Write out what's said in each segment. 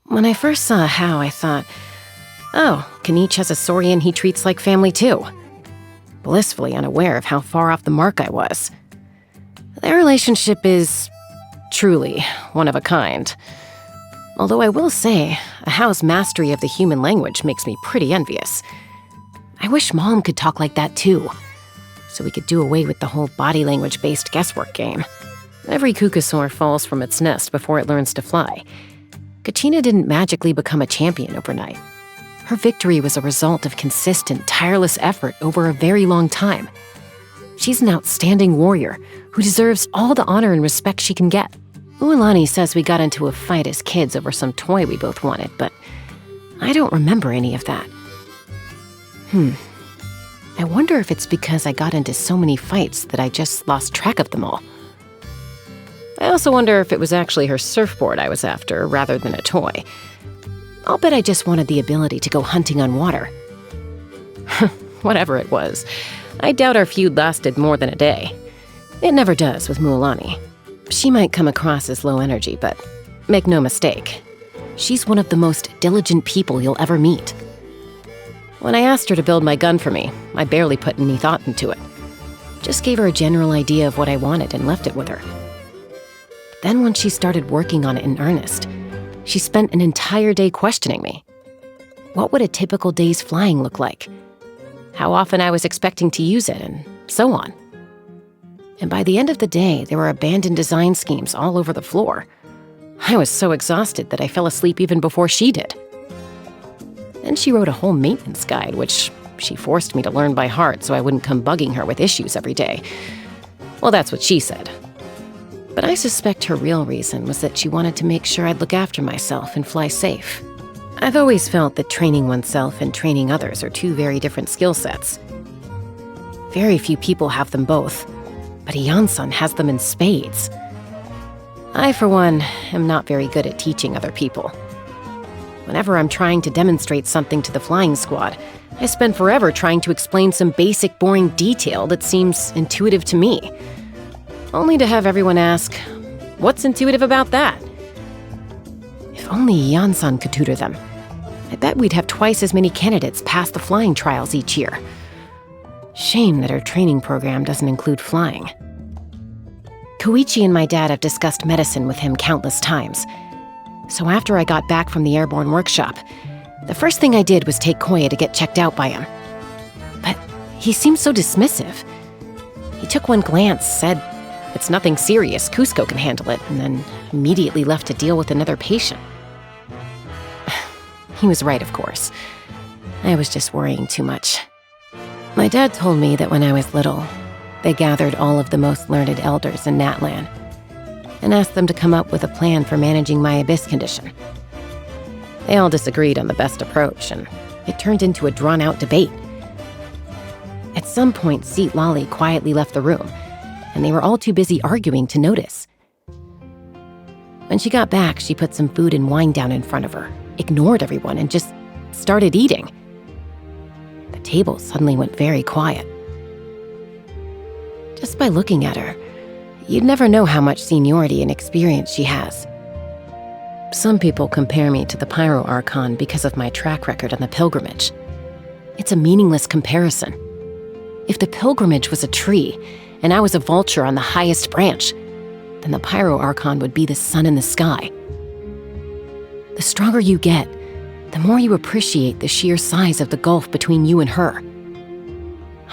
When I first saw Hao, I thought, oh, Kaniche has a Saurian he treats like family too. Blissfully unaware of how far off the mark I was. Their relationship is truly one of a kind. Although I will say, Hao's mastery of the human language makes me pretty envious. I wish Mom could talk like that too, so we could do away with the whole body language-based guesswork game. Every cuckoosaur falls from its nest before it learns to fly. Kachina didn't magically become a champion overnight. Her victory was a result of consistent, tireless effort over a very long time. She's an outstanding warrior who deserves all the honor and respect she can get. Mualani says we got into a fight as kids over some toy we both wanted, but I don't remember any of that. I wonder if it's because I got into so many fights that I just lost track of them all. I also wonder if it was actually her surfboard I was after rather than a toy. I'll bet I just wanted the ability to go hunting on water. Whatever it was, I doubt our feud lasted more than a day. It never does with Mualani. She might come across as low energy, but make no mistake, she's one of the most diligent people you'll ever meet. When I asked her to build my gun for me, I barely put any thought into it. Just gave her a general idea of what I wanted and left it with her. Then when she started working on it in earnest, she spent an entire day questioning me. What would a typical day's flying look like? How often I was expecting to use it, and so on. And by the end of the day, there were abandoned design schemes all over the floor. I was so exhausted that I fell asleep even before she did. Then she wrote a whole maintenance guide, which she forced me to learn by heart so I wouldn't come bugging her with issues every day. Well, that's what she said. But I suspect her real reason was that she wanted to make sure I'd look after myself and fly safe. I've always felt that training oneself and training others are two very different skill sets. Very few people have them both, but iansan has them in spades. I, for one, am not very good at teaching other people. Whenever I'm trying to demonstrate something to the flying squad, I spend forever trying to explain some basic, boring detail that seems intuitive to me. Only to have everyone ask, what's intuitive about that? If only iansan could tutor them. I bet we'd have twice as many candidates pass the flying trials each year. Shame that our training program doesn't include flying. Koichi and my dad have discussed medicine with him countless times. So after I got back from the airborne workshop, the first thing I did was take Koya to get checked out by him. But he seemed so dismissive. He took one glance, said, "It's nothing serious, Cusco can handle it," and then immediately left to deal with another patient. He was right, of course. I was just worrying too much. My dad told me that when I was little, they gathered all of the most learned elders in Natlan and asked them to come up with a plan for managing my abyss condition. They all disagreed on the best approach, and it turned into a drawn-out debate. At some point, CITLALI quietly left the room, and they were all too busy arguing to notice. When she got back, she put some food and wine down in front of her, ignored everyone, and just started eating. The table suddenly went very quiet. Just by looking at her, you'd never know how much seniority and experience she has. Some people compare me to the Pyro Archon because of my track record on the pilgrimage. It's a meaningless comparison. If the pilgrimage was a tree, and I was a vulture on the highest branch, then the Pyro Archon would be the sun in the sky. The stronger you get, the more you appreciate the sheer size of the gulf between you and her.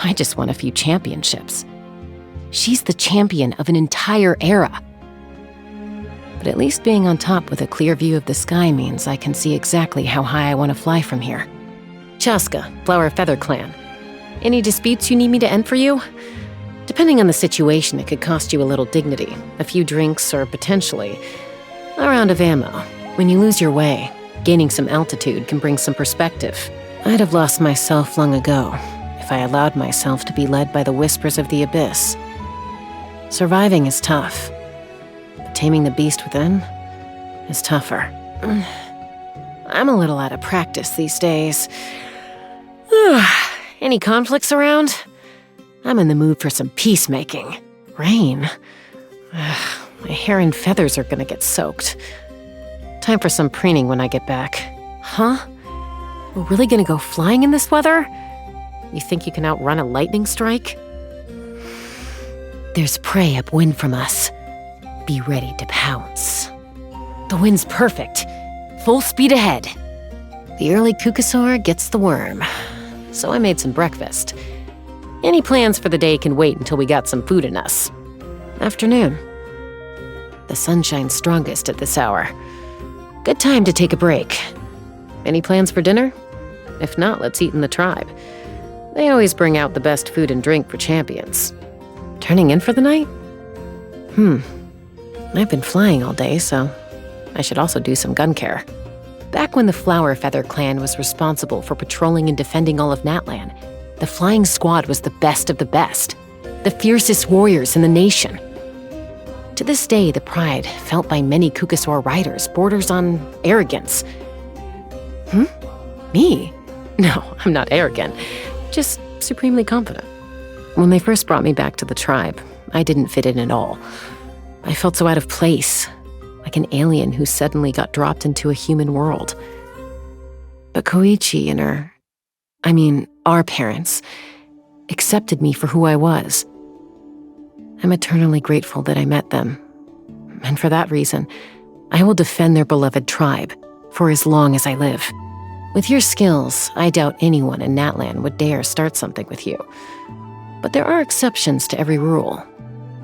I just won a few championships. She's the champion of an entire era. But at least being on top with a clear view of the sky means I can see exactly how high I want to fly from here. CHASCA, Flower Feather Clan. Any disputes you need me to end for you? Depending on the situation, it could cost you a little dignity, a few drinks, or potentially a round of ammo. When you lose your way, gaining some altitude can bring some perspective. I'd have lost myself long ago if I allowed myself to be led by the whispers of the abyss. Surviving is tough, but taming the beast within is tougher. I'm a little out of practice these days. Any conflicts around? I'm in the mood for some peacemaking. Rain? My hair and feathers are gonna get soaked. Time for some preening when I get back. Huh? We're really gonna go flying in this weather? You think you can outrun a lightning strike? There's prey upwind from us. Be ready to pounce. The wind's perfect. Full speed ahead. The early kookasaur gets the worm. So I made some breakfast. Any plans for the day can wait until we got some food in us. Afternoon. The sun shines strongest at this hour. Good time to take a break. Any plans for dinner? If not, let's eat in the tribe. They always bring out the best food and drink for champions. Turning in for the night? I've been flying all day, so I should also do some gun care. Back when the Flower Feather clan was responsible for patrolling and defending all of Natlan, the flying squad was the best of the best, the fiercest warriors in the nation. To this day, the pride felt by many kookasaur riders borders on arrogance. Me? No, I'm not arrogant, just supremely confident. When they first brought me back to the tribe, I didn't fit in at all. I felt so out of place, like an alien who suddenly got dropped into a human world. But Koichi and our parents, accepted me for who I was. I'm eternally grateful that I met them. And for that reason, I will defend their beloved tribe for as long as I live. With your skills, I doubt anyone in Natlan would dare start something with you. But there are exceptions to every rule.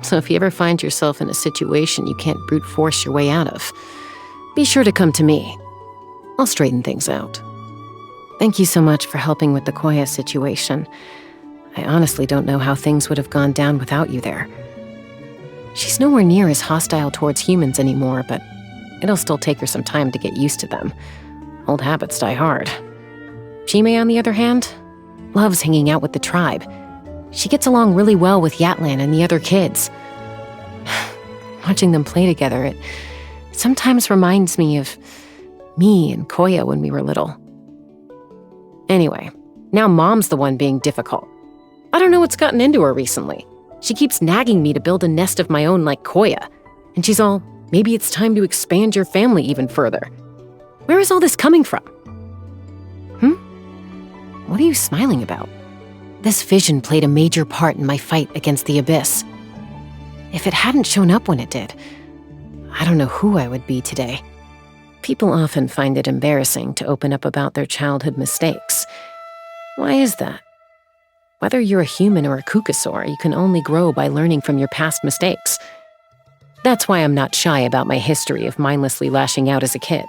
So if you ever find yourself in a situation you can't brute force your way out of, be sure to come to me. I'll straighten things out. Thank you so much for helping with the Koya situation. I honestly don't know how things would have gone down without you there. She's nowhere near as hostile towards humans anymore, but it'll still take her some time to get used to them. Old habits die hard. Chime, on the other hand, loves hanging out with the tribe. She gets along really well with Yatlan and the other kids. Watching them play together, it sometimes reminds me of me and Koya when we were little. Anyway, now Mom's the one being difficult. I don't know what's gotten into her recently. She keeps nagging me to build a nest of my own like Koya. And she's all, maybe it's time to expand your family even further. Where is all this coming from? What are you smiling about? This vision played a major part in my fight against the Abyss. If it hadn't shown up when it did, I don't know who I would be today. People often find it embarrassing to open up about their childhood mistakes. Why is that? Whether you're a human or a kookasaur, you can only grow by learning from your past mistakes. That's why I'm not shy about my history of mindlessly lashing out as a kid.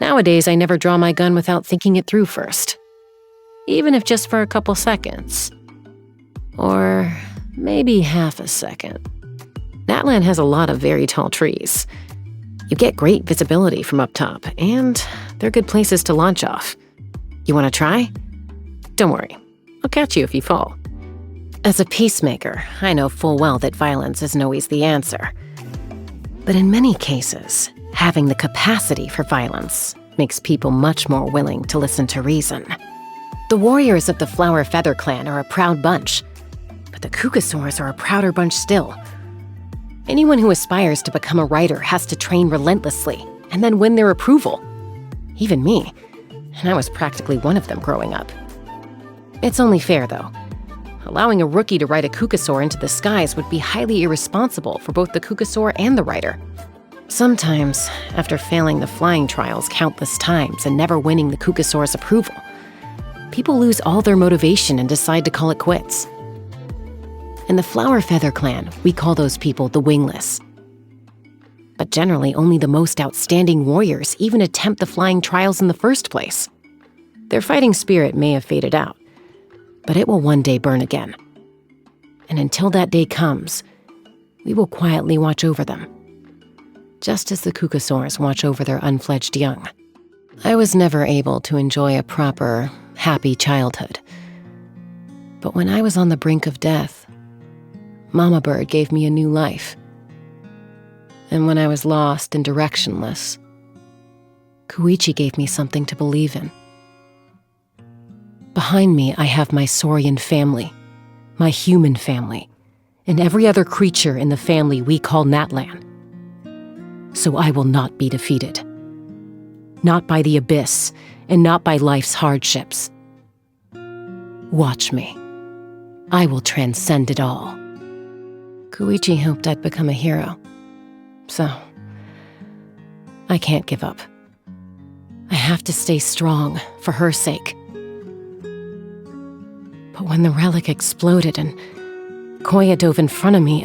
Nowadays, I never draw my gun without thinking it through first. Even if just for a couple seconds. Or maybe half a second. Natlan has a lot of very tall trees. You get great visibility from up top, and they're good places to launch off. You want to try? Don't worry, I'll catch you if you fall. As a peacemaker, I know full well that violence isn't always the answer. But in many cases, having the capacity for violence makes people much more willing to listen to reason. The warriors of the Flower Feather clan are a proud bunch, but the kookasaurs are a prouder bunch still. Anyone who aspires to become a rider has to train relentlessly and then win their approval. Even me, and I was practically one of them growing up. It's only fair, though. Allowing a rookie to ride a kookasaur into the skies would be highly irresponsible for both the kookasaur and the rider. Sometimes, after failing the flying trials countless times and never winning the kookasaur's approval, people lose all their motivation and decide to call it quits. In the Flower Feather clan, we call those people the wingless. But generally, only the most outstanding warriors even attempt the flying trials in the first place. Their fighting spirit may have faded out, but it will one day burn again. And until that day comes, we will quietly watch over them, just as the kookasaurs watch over their unfledged young. I was never able to enjoy a proper, happy childhood. But when I was on the brink of death, Mama Bird gave me a new life. And when I was lost and directionless, Koichi gave me something to believe in. Behind me, I have my saurian family, my human family, and every other creature in the family we call Natlan. So I will not be defeated. not by the abyss, and not by life's hardships. Watch me. I will transcend it all. Koichi hoped I'd become a hero. So, I can't give up. I have to stay strong for her sake. But when the relic exploded and Koya dove in front of me,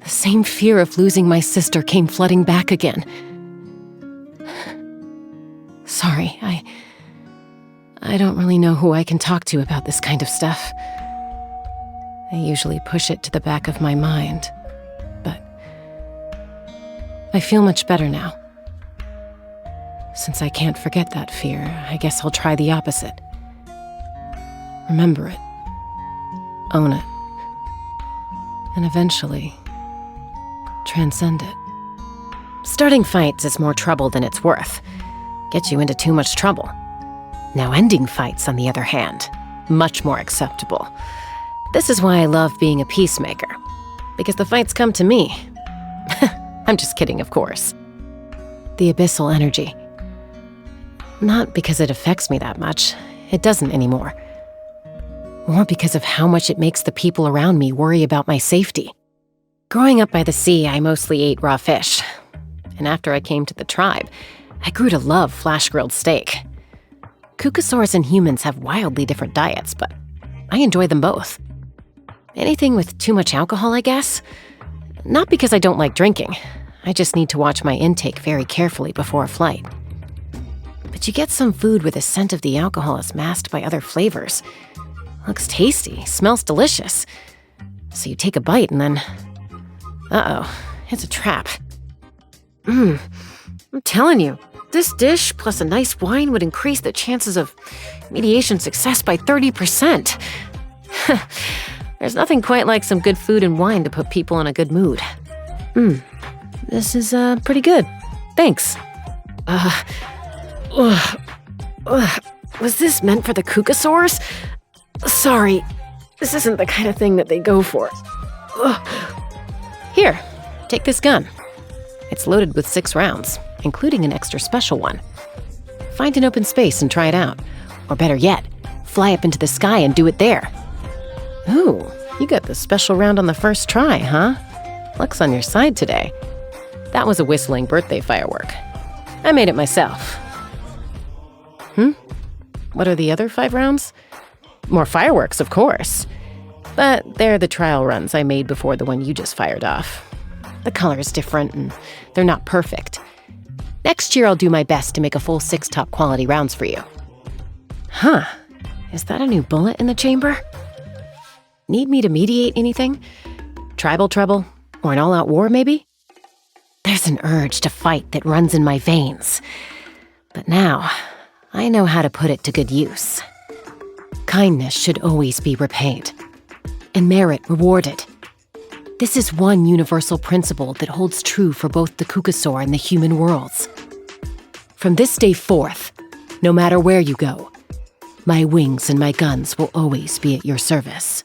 the same fear of losing my sister came flooding back again. Sorry, I don't really know who I can talk to about this kind of stuff. I usually push it to the back of my mind, but I feel much better now. Since I can't forget that fear, I guess I'll try the opposite. Remember it. Own it. And eventually, transcend it. Starting fights is more trouble than it's worth. Gets you into too much trouble. Now ending fights, on the other hand, much more acceptable. This is why I love being a peacemaker. Because the fights come to me. I'm just kidding, of course. The abyssal energy. Not because it affects me that much. It doesn't anymore. More because of how much it makes the people around me worry about my safety. Growing up by the sea, I mostly ate raw fish. And after I came to the tribe, I grew to love flash-grilled steak. Kukasaurs and humans have wildly different diets, but I enjoy them both. Anything with too much alcohol, I guess? Not because I don't like drinking. I just need to watch my intake very carefully before a flight. But you get some food where the scent of the alcohol is masked by other flavors. Looks tasty, smells delicious. So you take a bite and then... Uh-oh, it's a trap. I'm telling you, this dish plus a nice wine would increase the chances of mediation success by 30%. There's nothing quite like some good food and wine to put people in a good mood. This is, pretty good. Thanks. Was this meant for the Kukasaurs? Sorry, this isn't the kind of thing that they go for. Here, take this gun. It's loaded with 6 rounds, including an extra special one. Find an open space and try it out. Or better yet, fly up into the sky and do it there. Ooh, you got the special round on the first try, huh? Luck's on your side today. That was a whistling birthday firework. I made it myself. What are the other 5 rounds? More fireworks, of course. But they're the trial runs I made before the one you just fired off. The color is different, and they're not perfect. Next year, I'll do my best to make a full 6 top-quality rounds for you. Huh. Is that a new bullet in the chamber? Need me to mediate anything? Tribal trouble? Or an all-out war, maybe? There's an urge to fight that runs in my veins. But now, I know how to put it to good use. Kindness should always be repaid, and merit rewarded. This is one universal principle that holds true for both the Kukasaur and the human worlds. From this day forth, no matter where you go, my wings and my guns will always be at your service.